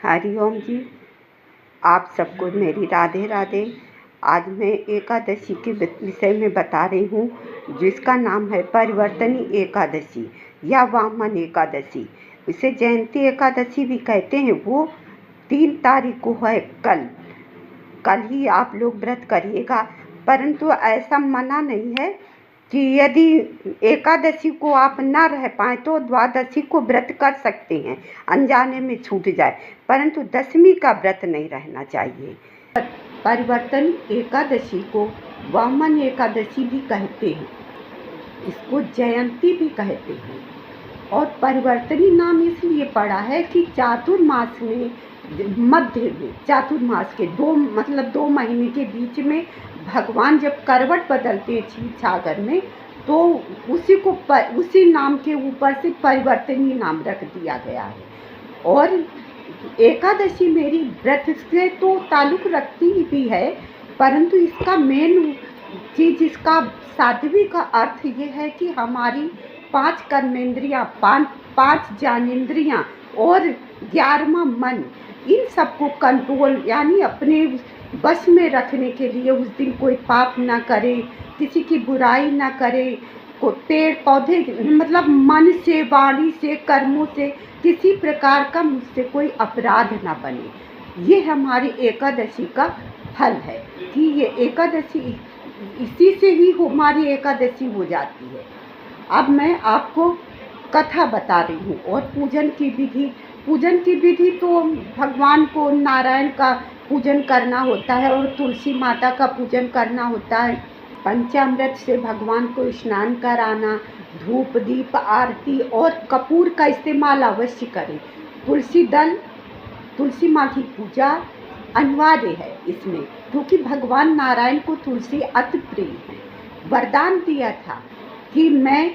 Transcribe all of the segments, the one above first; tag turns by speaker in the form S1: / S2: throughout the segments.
S1: हरिओम जी। आप सबको मेरी राधे राधे। आज मैं एकादशी के विषय में बता रही हूँ, जिसका नाम है परिवर्तनी एकादशी या वामन एकादशी। इसे जयंती एकादशी भी कहते हैं। वो 3 तारीख को है। कल ही आप लोग व्रत करिएगा, परंतु ऐसा मना नहीं है कि यदि एकादशी को आप ना रह पाए तो द्वादशी को व्रत कर सकते हैं, अनजाने में छूट जाए, परंतु दशमी का व्रत नहीं रहना चाहिए। परिवर्तन एकादशी को वामन एकादशी भी कहते हैं, इसको जयंती भी कहते हैं। और परिवर्तनी नाम इसलिए पड़ा है कि चातुर्मास में मध्य में चातुर्मास के 2 महीने के बीच में भगवान जब करवट बदलते हैं क्षीर सागर में, तो उसी नाम के ऊपर से परिवर्तनी नाम रख दिया गया है। और एकादशी मेरी व्रत से तो ताल्लुक़ रखती भी है, परंतु इसका मेन चीज़, इसका साध्वी का अर्थ ये है कि हमारी 5 कर्मेंद्रियाँ, 5 ज्ञानेंद्रियाँ और 11वां मन, इन सबको कंट्रोल यानी अपने बस में रखने के लिए उस दिन कोई पाप ना करे, किसी की बुराई ना करे, को पेड़ पौधे मतलब मन से, वाणी से, कर्मों से किसी प्रकार का मुझसे कोई अपराध ना बने। ये हमारी एकादशी का फल है कि ये एकादशी, इसी से ही हमारी एकादशी हो जाती है। अब मैं आपको कथा बता रही हूँ। और पूजन की विधि तो भगवान को, नारायण का पूजन करना होता है और तुलसी माता का पूजन करना होता है। पंचामृत से भगवान को स्नान कराना, धूप दीप आरती और कपूर का इस्तेमाल अवश्य करें। तुलसी माँ की पूजा अनिवार्य है इसमें, क्योंकि भगवान नारायण को तुलसी अति प्रिय है। वरदान दिया था कि मैं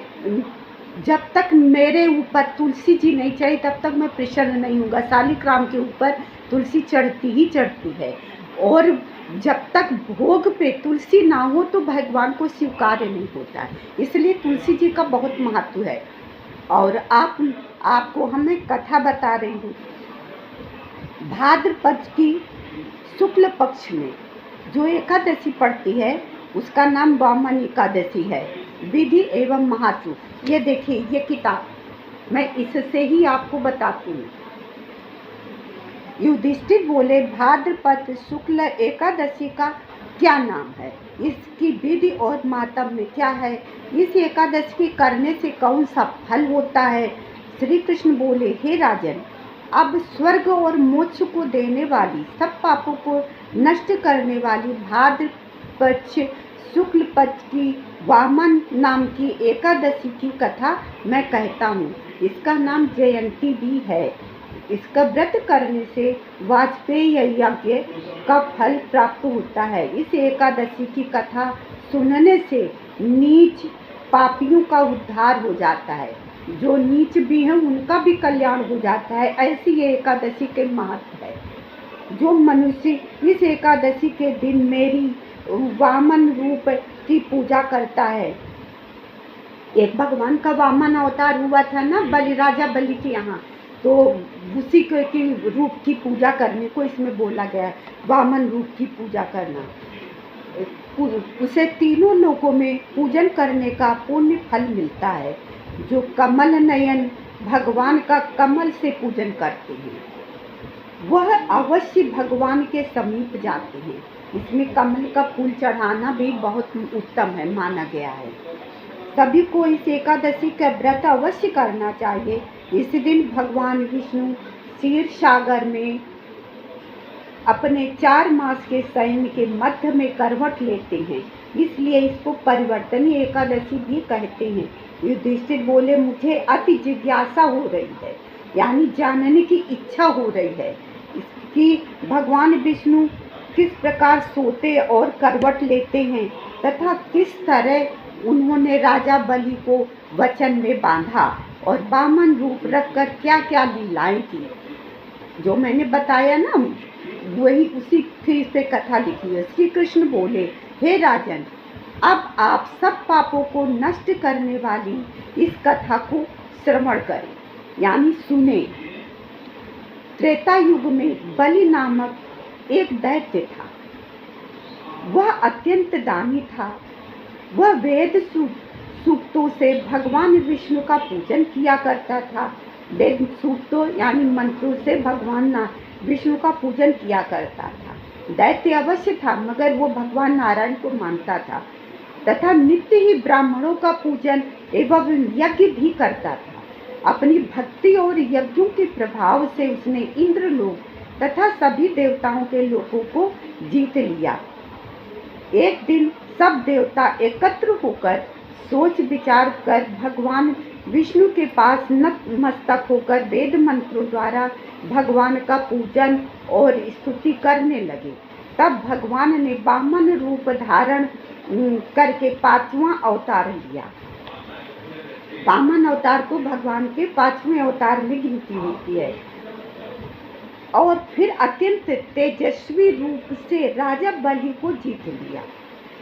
S1: जब तक मेरे ऊपर तुलसी जी नहीं चढ़ी तब तक मैं प्रसन्न नहीं हूँगा। शालिग्राम के ऊपर तुलसी चढ़ती ही चढ़ती है, और जब तक भोग पे तुलसी ना हो तो भगवान को स्वीकार्य नहीं होता है। इसलिए तुलसी जी का बहुत महत्व है। और आपको हमें कथा बता रही हूँ। भाद्रपद की शुक्ल पक्ष में जो एकादशी पड़ती है उसका नाम वामन एकादशी है। विधि एवं महत्व, ये देखिए, ये किताब मैं इससे ही आपको बताती हूँ। युधिष्ठिर बोले, भाद्रपद शुक्ल एकादशी का क्या नाम है, इसकी विधि और मातम में क्या है, इस एकादशी करने से कौन सा फल होता है। श्री कृष्ण बोले, हे राजन, अब स्वर्ग और मोक्ष को देने वाली, सब पापों को नष्ट करने वाली भाद्रपद शुक्ल पक्ष की वामन नाम की एकादशी की कथा मैं कहता हूँ। इसका नाम जयंती भी है। इसका व्रत करने से वाजपेयी यज्ञ का फल प्राप्त होता है। इस एकादशी की कथा सुनने से नीच पापियों का उद्धार हो जाता है, जो नीच भी हैं उनका भी कल्याण हो जाता है। ऐसी ये एकादशी के महत्व है। जो मनुष्य इस एकादशी के दिन मेरी वामन रूप की पूजा करता है, एक भगवान का वामन अवतार हुआ था ना राजा बलि के यहाँ, तो उसी की रूप की पूजा करने को इसमें बोला गया है, वामन रूप की पूजा करना। उसे तीनों लोकों में पूजन करने का पुण्य फल मिलता है। जो कमल नयन भगवान का कमल से पूजन करते हैं वह अवश्य भगवान के समीप जाते हैं। इसमें कमल का फूल चढ़ाना भी बहुत उत्तम है, माना गया है। सभी को इस एकादशी का व्रत अवश्य करना चाहिए। इस दिन भगवान विष्णु क्षीर सागर में अपने 4 मास के शयन के मध्य में करवट लेते हैं, इसलिए इसको परिवर्तनी एकादशी भी कहते हैं। युधिष्ठिर बोले, मुझे अति जिज्ञासा हो रही है, यानी जानने की इच्छा हो रही है कि भगवान विष्णु किस प्रकार सोते और करवट लेते हैं, तथा किस तरह उन्होंने राजा बलि को वचन में बांधा और वामन रूप रखकर क्या क्या लीलाएं की। जो मैंने बताया ना, वही उसी फिर से कथा लिखी है। श्री कृष्ण बोले, हे राजन, अब आप सब पापों को नष्ट करने वाली इस कथा को श्रवण करें, यानी सुने। त्रेता युग में बलि नामक एक दैत्य था। वह अत्यंत दानी था। वह वेद सूक्तों से भगवान विष्णु का पूजन किया करता था। वेद सूक्तों यानी मंत्रों से भगवान विष्णु का पूजन किया करता था। दैत्य अवश्य था, मगर वो भगवान नारायण को मानता था तथा नित्य ही ब्राह्मणों का पूजन एवं यज्ञ भी करता था। अपनी भक्ति और यज्ञों के प्रभाव से उसने इंद्रलोक तथा सभी देवताओं के लोगों को जीत लिया। एक दिन सब देवता एकत्र होकर सोच विचार कर भगवान विष्णु के पास नतमस्तक होकर वेद मंत्रों द्वारा भगवान का पूजन और स्तुति करने लगे। तब भगवान ने वामन रूप धारण करके 5वां अवतार लिया। वामन अवतार तो भगवान के 5वें अवतार में गिनती होती है। और फिर अत्यंत तेजस्वी रूप से राजा बलि को जीत लिया।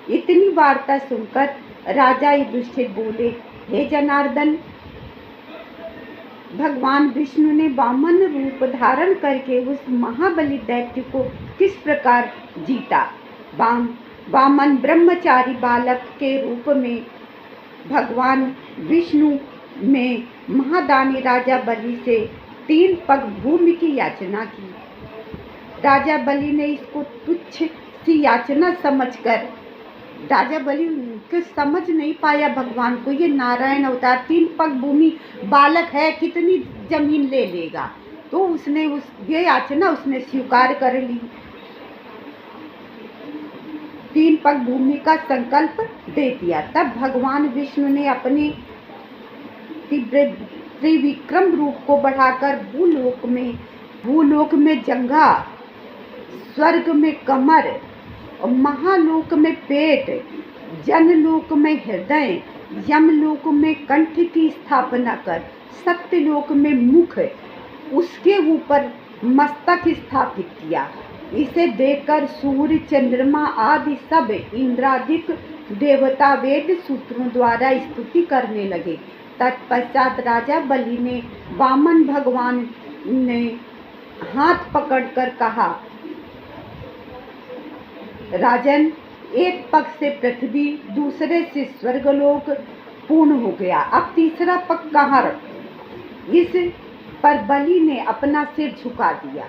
S1: इतनी वार्ता सुनकर राजा युधिष्ठिर बोले, हे जनार्दन, भगवान विष्णु ने वामन रूप धारण करके उस महाबली दैत्य को किस प्रकार जीता। वामन ब्रह्मचारी बालक के रूप में भगवान विष्णु में महादानी राजा बलि से 3 पग भूमि की याचना की। राजा बलि ने इसको तुच्छ सी याचना समझकर, राजा बलि को समझ नहीं पाया भगवान को, ये नारायण अवतार 3 पग भूमि बालक है, कितनी जमीन ले लेगा। तो उसने ये याचना उसने स्वीकार कर ली। 3 पग भूमि का संकल्प दे दिया। तब भगवान विष्णु ने अपने त्रिविक्रम रूप को बढ़ाकर भूलोक में जंघा, स्वर्ग में कमर, महालोक में पेट, जनलोक में हृदय, यमलोक में कंठ की स्थापना कर सत्यलोक में मुख, उसके ऊपर मस्तक स्थापित किया। इसे देखकर सूर्य, चंद्रमा आदि सब इंद्रादिक देवता वेद सूत्रों द्वारा स्तुति करने लगे। तत्पश्चात राजा बलि ने वामन भगवान ने हाथ पकड़कर कहा, राजन, एक पग से पृथ्वी, दूसरे से स्वर्गलोक पूर्ण हो गया, अब तीसरा पग कहाँ रखूं? इस पर बलि ने अपना सिर झुका दिया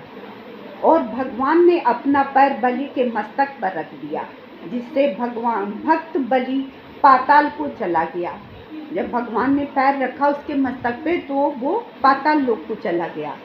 S1: और भगवान ने अपना पैर बलि के मस्तक पर रख दिया, जिससे भक्त बलि पाताल को चला गया। जब भगवान ने पैर रखा उसके मस्तक पे तो वो पाताल लोक को चला गया।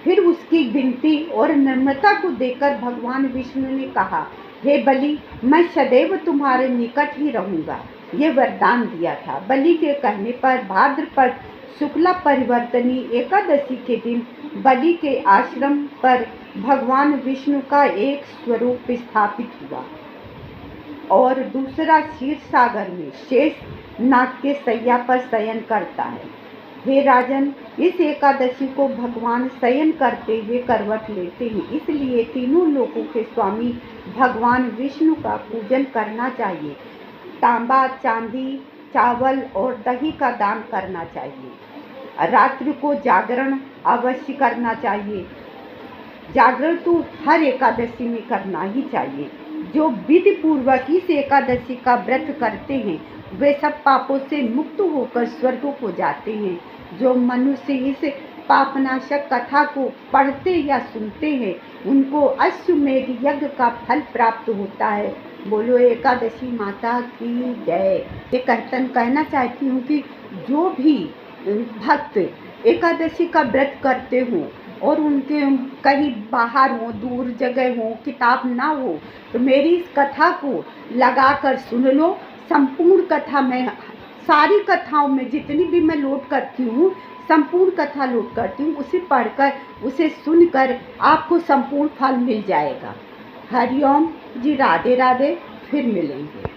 S1: फिर उसकी विनती और नम्रता को देखकर भगवान विष्णु ने कहा, हे बलि, मैं सदैव तुम्हारे निकट ही रहूंगा। ये वरदान दिया था। बलि के कहने पर भाद्रपद शुक्ला परिवर्तनी एकादशी के दिन बलि के आश्रम पर भगवान विष्णु का एक स्वरूप स्थापित हुआ और दूसरा क्षीर सागर में शेष नाग के शैया पर शयन करता है। हे राजन, इस एकादशी को भगवान शयन करते हुए करवट लेते हैं, इसलिए तीनों लोकों के स्वामी भगवान विष्णु का पूजन करना चाहिए। तांबा, चांदी, चावल और दही का दान करना चाहिए। रात्रि को जागरण अवश्य करना चाहिए। जागरण तो हर एकादशी में करना ही चाहिए। जो विधि पूर्वक इस एकादशी का व्रत करते हैं वे सब पापों से मुक्त होकर स्वर्ग को जाते हैं। जो मनुष्य इस पापनाशक कथा को पढ़ते या सुनते हैं उनको अश्वमेध यज्ञ का फल प्राप्त होता है। बोलो एकादशी माता की जय। ये कहना चाहती हूँ कि जो भी भक्त एकादशी का व्रत करते हों और उनके कहीं बाहर हो, दूर जगह हो, किताब ना हो, तो मेरी इस कथा को लगाकर सुन लो। संपूर्ण कथा में, सारी कथाओं में जितनी भी मैं लोड करती हूँ, संपूर्ण कथा लोड करती हूँ, उसे पढ़कर, उसे सुनकर आपको संपूर्ण फल मिल जाएगा। हरिओम जी, राधे राधे। फिर मिलेंगे।